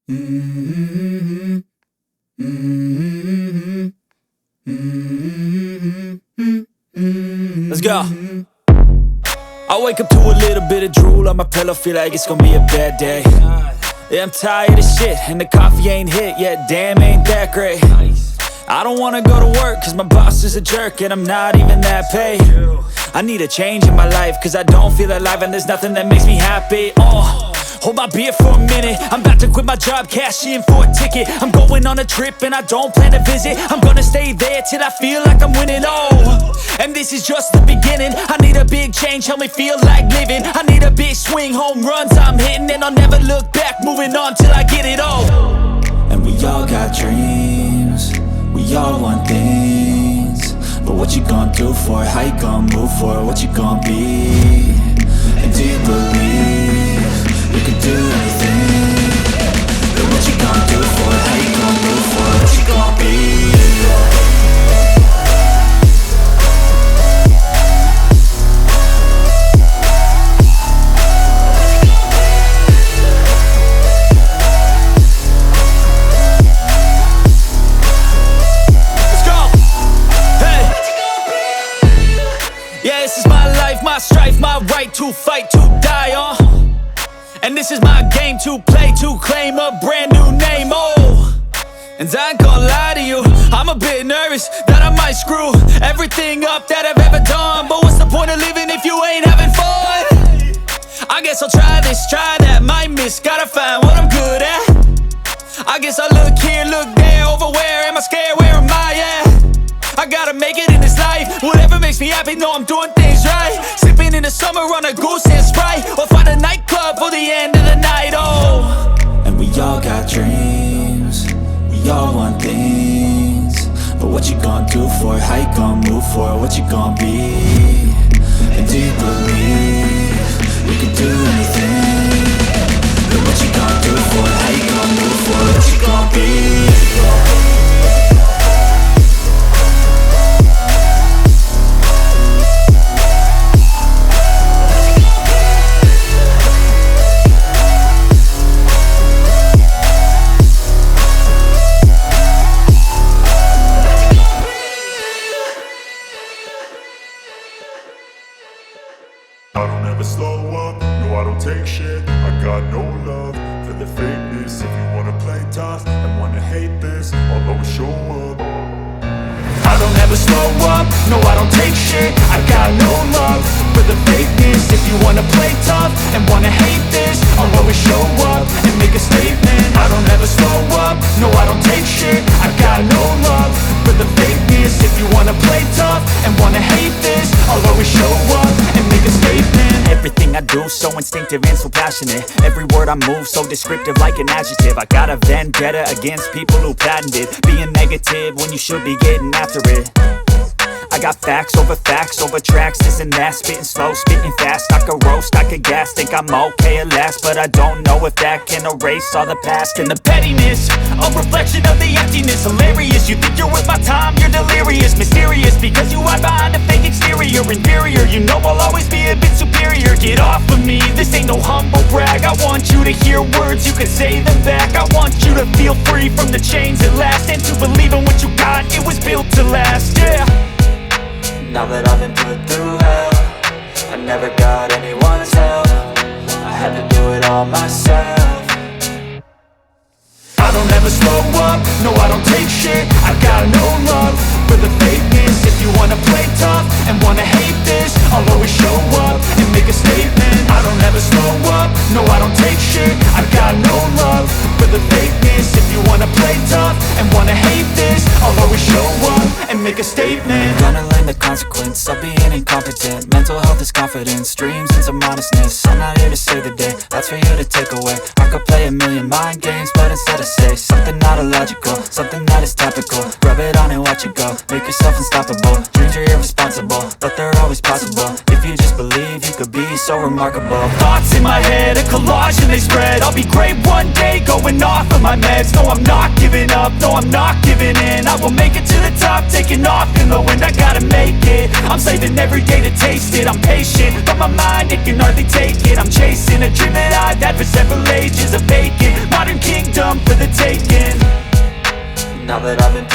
Let's go. I wake up to a little bit of drool on my pillow, feel like it's gonna be a bad day. Yeah, I'm tired of shit, and the coffee ain't hit yet, damn, ain't that great. I don't wanna go to work, cause my boss is a jerk, and I'm not even that paid. I need a change in my life, cause I don't feel alive, and there's nothing that makes me happy. Hold my beer for a minute, I'm about to quit my job, cash in for a ticket. I'm going on a trip and I don't plan to visit. I'm gonna stay there till I feel like I'm winning, and this is just the beginning. I need a big change, help me feel like living. I need a big swing, home runs I'm hitting, and I'll never look back, moving on till I get it all. And we all got dreams, we all want things, but what you gonna do for it? How you gonna move for it? What you gonna be? And do you believe you can do anything? But what you gonna do for it? How you gonna move for it? What you gonna be? My strife, my right to fight, to die on. And this is my game to play, to claim a brand new name, And I ain't gonna lie to you, I'm a bit nervous that I might screw everything up that I've ever done. But what's the point of living if you ain't having fun? I guess I'll try this, try that, might miss, gotta find what I'm good at. I guess I look here, look there, over where am I scared, where am I at? I gotta make it in this life, whatever makes me happy, know I'm doing things right. Sipping in the summer on a goose and Sprite, or find a nightclub for the end of the night, And we all got dreams, we all want things, but what you gonna do for it? How you gonna move for it? What you gonna be? And do you believe you can do anything? But what you gonna do for it? How you gonna move for it? What you gonna be? I don't ever slow up, no I don't take shit. I got no love for the fakeness. If you wanna play tough and wanna hate this, I'll always show up. I don't ever slow up, no I don't take shit. I got no love for the fakeness. If you wanna play tough and wanna hate this, I'll always show up and make a statement. I don't ever slow up, no I don't take shit. I got no love for the fakeness. If you wanna play tough and wanna hate this, I'll always show up and make a statement. Everything I do so instinctive and so passionate. Every word I move so descriptive like an adjective. I got a vendetta against people who patented being negative when you should be getting after it. I got facts over tracks, this and that. Spitting slow, spitting fast, I could roast, I could gas. Think I'm okay at last, but I don't know if that can erase all the past. And the pettiness, a reflection of the emptiness. Hilarious, you think you're worth my time, you're delirious. Mysterious, because you hide behind a fake exterior. Inferior, you know I'll always be a bit superior. Get off of me, this ain't no humble brag. I want you to hear words, you can say them back. I want you to feel free from the chains at last, and to believe in what you got, it was built to last, yeah. Now that I've been put through hell, I never got anyone's help. I had to do it all myself. I don't ever slow up, no I don't take shit. I got no love for the fakeness. If you wanna play tough and wanna hate this, I'll always show up and make a statement. I don't ever slow up, no I don't take shit. I got no love for the fakeness. If you wanna play tough and wanna hate this, I'll always show up and make a statement. I'm gonna learn the consequence of being incompetent. Mental health is confidence, dreams and some honestness. I'm not here to save the day, that's for you to take away. I could play a million mind games, but instead I say something not illogical, something that is topical. Rub it on and watch it go, make yourself unstoppable. Dreams are irresponsible, but they're always possible. If you just believe, you could be so remarkable. Thoughts in my head, a collage and they spread. I'll be great one day, going off of my meds. No, I'm not giving up, no, I'm not giving in. I will make it to the top, taking off in the wind. I gotta make it, I'm saving every day to taste it. I'm patient, but my mind, it can hardly take it. I'm chasing a dream that I've had for several ages. A vacant modern kingdom, that I've been